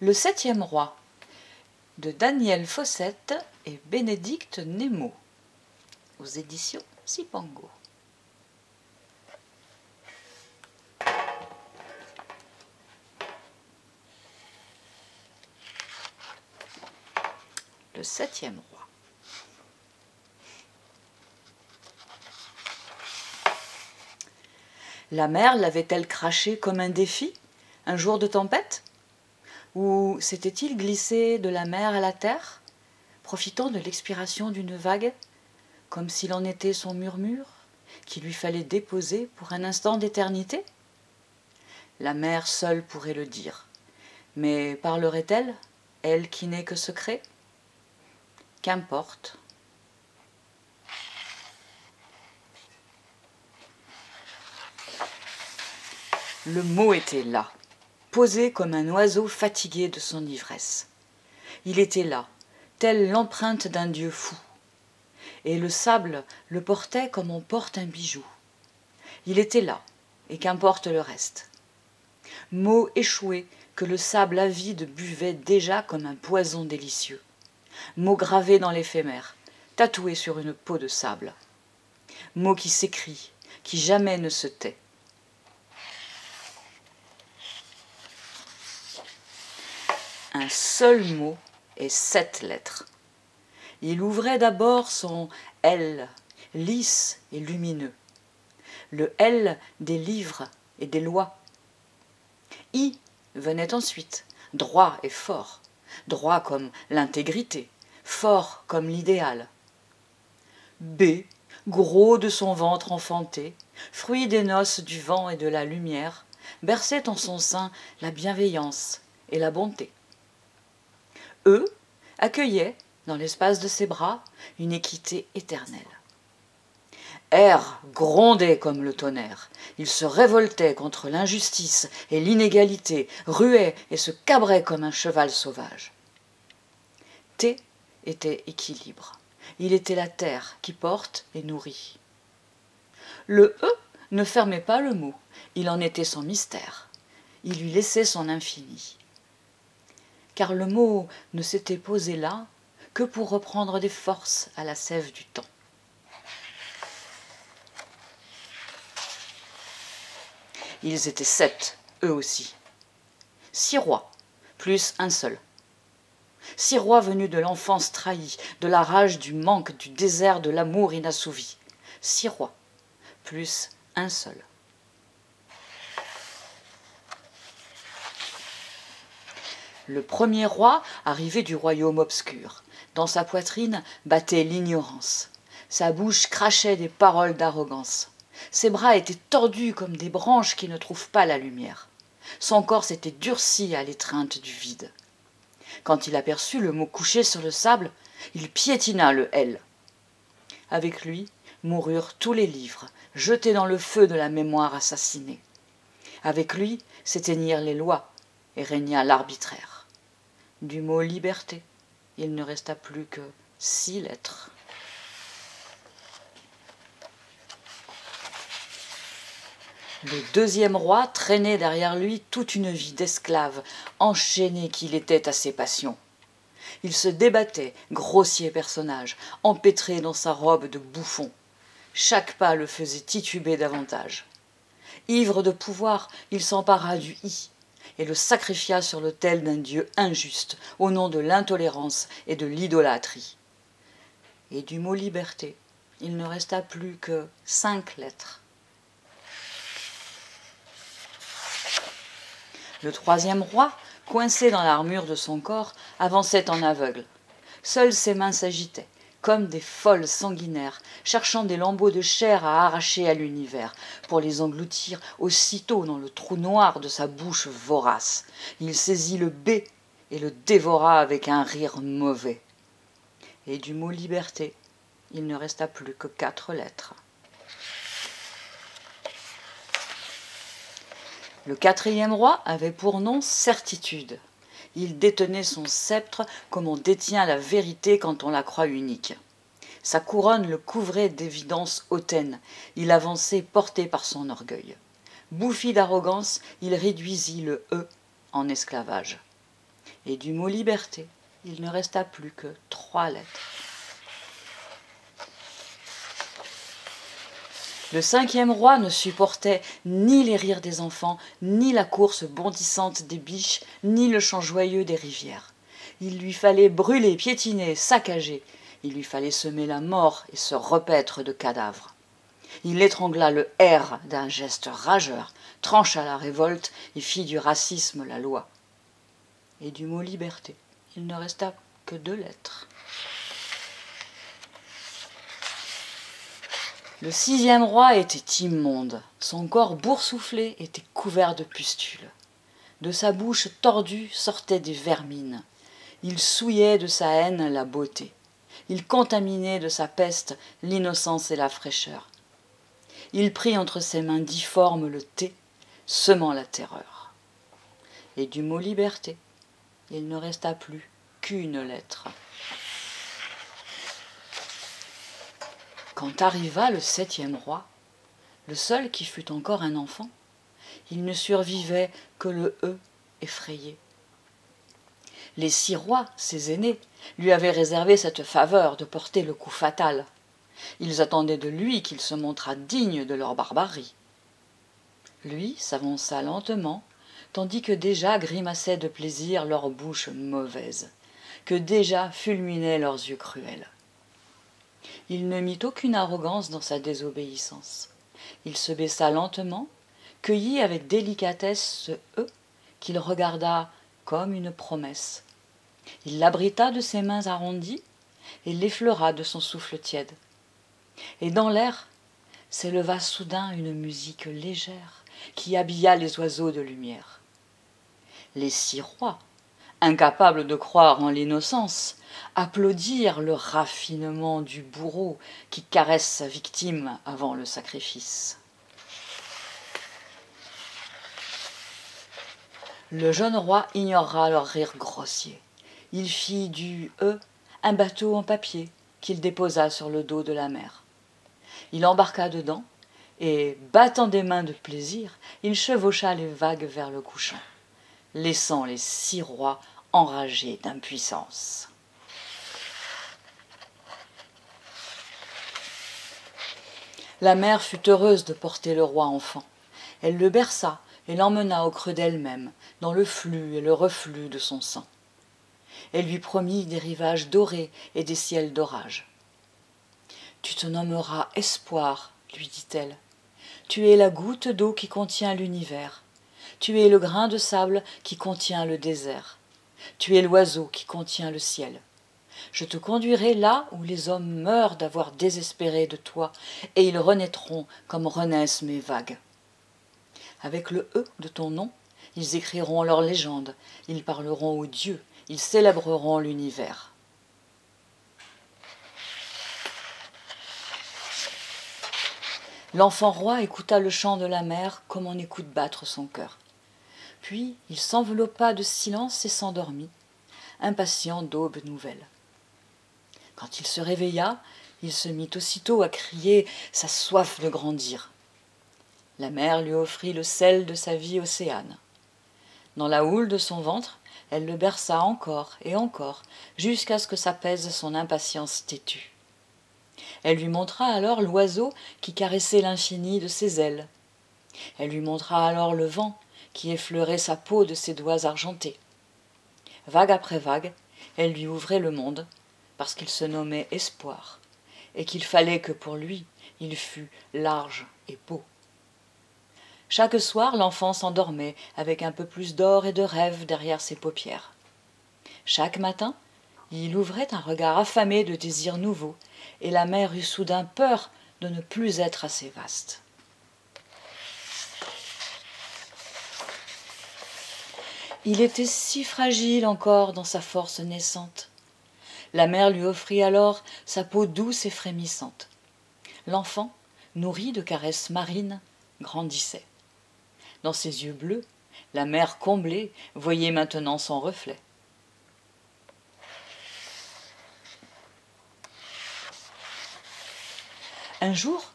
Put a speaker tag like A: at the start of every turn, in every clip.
A: Le septième roi de Daniel Fossette et Bénédicte Nemo aux éditions Sipango. Le septième roi. La mer l'avait-elle craché comme un défi, un jour de tempête? Ou s'était-il glissé de la mer à la terre, profitant de l'expiration d'une vague, comme s'il en était son murmure, qu'il lui fallait déposer pour un instant d'éternité? La mer seule pourrait le dire, mais parlerait-elle, elle qui n'est que secret? Qu'importe. Le mot était là, posé comme un oiseau fatigué de son ivresse. Il était là, telle l'empreinte d'un dieu fou. Et le sable le portait comme on porte un bijou. Il était là, et qu'importe le reste. Mot échoué que le sable avide buvait déjà comme un poison délicieux. Mot gravé dans l'éphémère, tatoué sur une peau de sable. Mot qui s'écrit, qui jamais ne se tait. Un seul mot et 7 lettres. Il ouvrait d'abord son L, lisse et lumineux. Le L des livres et des lois. I venait ensuite, droit et fort. Droit comme l'intégrité, fort comme l'idéal. B, gros de son ventre enfanté, fruit des noces du vent et de la lumière, berçait en son sein la bienveillance et la bonté. E accueillait, dans l'espace de ses bras, une équité éternelle. R grondait comme le tonnerre. Il se révoltait contre l'injustice et l'inégalité, ruait et se cabrait comme un cheval sauvage. T était équilibre. Il était la terre qui porte et nourrit. Le E ne fermait pas le mot. Il en était son mystère. Il lui laissait son infini. Car le mot ne s'était posé là que pour reprendre des forces à la sève du temps. Ils étaient 7, eux aussi. 6 rois, plus un seul. 6 rois venus de l'enfance trahie, de la rage du manque, du désert de l'amour inassouvi. 6 rois, plus un seul. Le premier roi arrivait du royaume obscur. Dans sa poitrine battait l'ignorance. Sa bouche crachait des paroles d'arrogance. Ses bras étaient tordus comme des branches qui ne trouvent pas la lumière. Son corps s'était durci à l'étreinte du vide. Quand il aperçut le mot couché sur le sable, il piétina le L. Avec lui moururent tous les livres, jetés dans le feu de la mémoire assassinée. Avec lui s'éteignirent les lois et régna l'arbitraire. Du mot liberté, il ne resta plus que 6 lettres. Le deuxième roi traînait derrière lui toute une vie d'esclave, enchaîné qu'il était à ses passions. Il se débattait, grossier personnage, empêtré dans sa robe de bouffon. Chaque pas le faisait tituber davantage. Ivre de pouvoir, il s'empara du I et le sacrifia sur l'autel d'un dieu injuste, au nom de l'intolérance et de l'idolâtrie. Et du mot liberté, il ne resta plus que 5 lettres. Le troisième roi, coincé dans l'armure de son corps, avançait en aveugle. Seules ses mains s'agitaient, comme des folles sanguinaires, cherchant des lambeaux de chair à arracher à l'univers, pour les engloutir aussitôt dans le trou noir de sa bouche vorace. Il saisit le B et le dévora avec un rire mauvais. Et du mot liberté, il ne resta plus que 4 lettres. Le quatrième roi avait pour nom certitude. Il détenait son sceptre comme on détient la vérité quand on la croit unique. Sa couronne le couvrait d'évidence hautaine. Il avançait porté par son orgueil. Bouffi d'arrogance, il réduisit le E en esclavage. Et du mot liberté, il ne resta plus que 3 lettres. Le 5e roi ne supportait ni les rires des enfants, ni la course bondissante des biches, ni le chant joyeux des rivières. Il lui fallait brûler, piétiner, saccager. Il lui fallait semer la mort et se repaître de cadavres. Il étrangla le R d'un geste rageur, trancha la révolte et fit du racisme la loi. Et du mot liberté, il ne resta que 2 lettres. Le 6e roi était immonde, son corps boursouflé était couvert de pustules. De sa bouche tordue sortaient des vermines. Il souillait de sa haine la beauté. Il contaminait de sa peste l'innocence et la fraîcheur. Il prit entre ses mains difformes le thé, semant la terreur. Et du mot liberté, il ne resta plus qu'une lettre. Quand arriva le 7e roi, le seul qui fût encore un enfant, il ne survivait que le « E » effrayé. Les 6 rois, ses aînés, lui avaient réservé cette faveur de porter le coup fatal. Ils attendaient de lui qu'il se montrât digne de leur barbarie. Lui s'avança lentement, tandis que déjà grimaçaient de plaisir leurs bouches mauvaises, que déjà fulminaient leurs yeux cruels. Il ne mit aucune arrogance dans sa désobéissance. Il se baissa lentement, cueillit avec délicatesse ce « E » qu'il regarda comme une promesse. Il l'abrita de ses mains arrondies et l'effleura de son souffle tiède. Et dans l'air s'éleva soudain une musique légère qui habilla les oiseaux de lumière. Les 6 rois, incapables de croire en l'innocence, applaudirent le raffinement du bourreau qui caresse sa victime avant le sacrifice. Le jeune roi ignora leur rire grossier. Il fit du « E » un bateau en papier qu'il déposa sur le dos de la mer. Il embarqua dedans et, battant des mains de plaisir, il chevaucha les vagues vers le couchant, laissant les 6 rois enragés d'impuissance. La mère fut heureuse de porter le roi enfant. Elle le berça et l'emmena au creux d'elle-même, dans le flux et le reflux de son sang. Elle lui promit des rivages dorés et des ciels d'orage. « Tu te nommeras Espoir, lui dit-elle. Tu es la goutte d'eau qui contient l'univers. Tu es le grain de sable qui contient le désert. Tu es l'oiseau qui contient le ciel. Je te conduirai là où les hommes meurent d'avoir désespéré de toi, et ils renaîtront comme renaissent mes vagues. Avec le « E » de ton nom, ils écriront leur légende, ils parleront aux dieux, ils célébreront l'univers. L'enfant roi écouta le chant de la mer comme on écoute battre son cœur. Puis il s'enveloppa de silence et s'endormit, impatient d'aube nouvelle. Quand il se réveilla, il se mit aussitôt à crier sa soif de grandir. La mer lui offrit le sel de sa vie océane. Dans la houle de son ventre, elle le berça encore et encore, jusqu'à ce que s'apaise son impatience têtue. Elle lui montra alors l'oiseau qui caressait l'infini de ses ailes. Elle lui montra alors le vent qui effleurait sa peau de ses doigts argentés. Vague après vague, elle lui ouvrait le monde, parce qu'il se nommait Espoir, et qu'il fallait que pour lui, il fût large et beau. Chaque soir, l'enfant s'endormait avec un peu plus d'or et de rêve derrière ses paupières. Chaque matin, il ouvrait un regard affamé de désirs nouveaux, et la mer eut soudain peur de ne plus être assez vaste. Il était si fragile encore dans sa force naissante. La mer lui offrit alors sa peau douce et frémissante. L'enfant, nourri de caresses marines, grandissait. Dans ses yeux bleus, la mer comblée voyait maintenant son reflet. Un jour,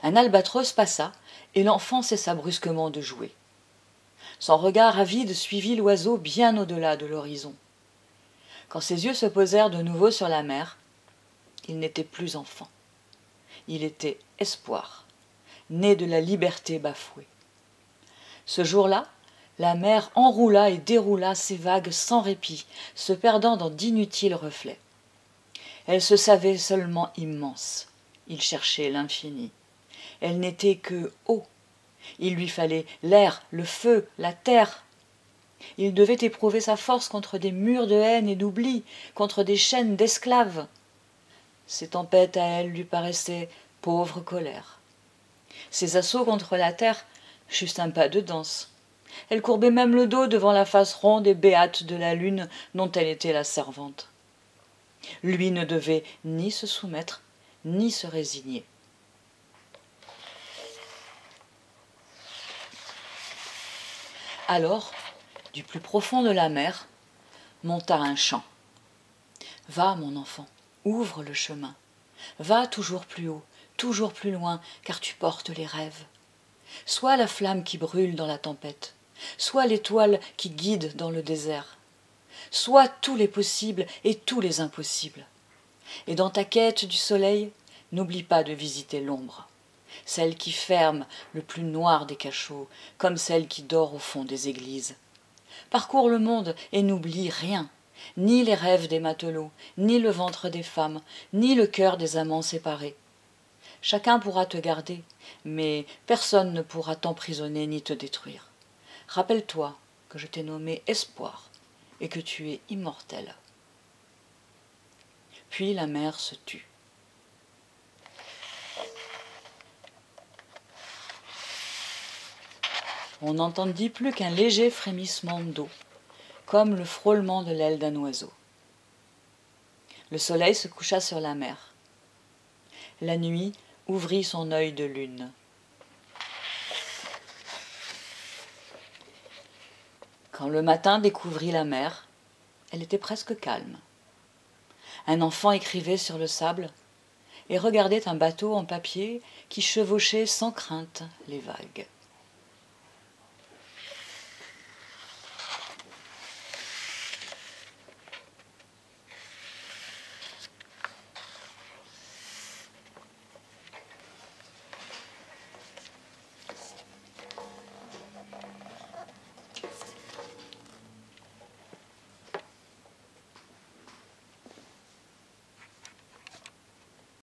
A: un albatros passa et l'enfant cessa brusquement de jouer. Son regard avide suivit l'oiseau bien au-delà de l'horizon. Quand ses yeux se posèrent de nouveau sur la mer, il n'était plus enfant. Il était espoir, né de la liberté bafouée. Ce jour-là, la mer enroula et déroula ses vagues sans répit, se perdant dans d'inutiles reflets. Elle se savait seulement immense. Il cherchait l'infini. Elle n'était que eau. Il lui fallait l'air, le feu, la terre. Il devait éprouver sa force contre des murs de haine et d'oubli, contre des chaînes d'esclaves. Ses tempêtes à elle lui paraissaient pauvre colère. Ses assauts contre la terre, juste un pas de danse. Elle courbait même le dos devant la face ronde et béate de la lune dont elle était la servante. Lui ne devait ni se soumettre, ni se résigner. Alors, du plus profond de la mer, monta un chant. « Va, mon enfant, ouvre le chemin. Va toujours plus haut, toujours plus loin, car tu portes les rêves. Sois la flamme qui brûle dans la tempête. Sois l'étoile qui guide dans le désert. Sois tous les possibles et tous les impossibles. Et dans ta quête du soleil, n'oublie pas de visiter l'ombre, celle qui ferme le plus noir des cachots, comme celle qui dort au fond des églises. Parcours le monde et n'oublie rien, ni les rêves des matelots, ni le ventre des femmes, ni le cœur des amants séparés. Chacun pourra te garder, mais personne ne pourra t'emprisonner ni te détruire. Rappelle-toi que je t'ai nommé Espoir et que tu es immortel. » Puis la mer se tut. On n'entendit plus qu'un léger frémissement d'eau, comme le frôlement de l'aile d'un oiseau. Le soleil se coucha sur la mer. La nuit ouvrit son œil de lune. Quand le matin découvrit la mer, elle était presque calme. Un enfant écrivait sur le sable et regardait un bateau en papier qui chevauchait sans crainte les vagues.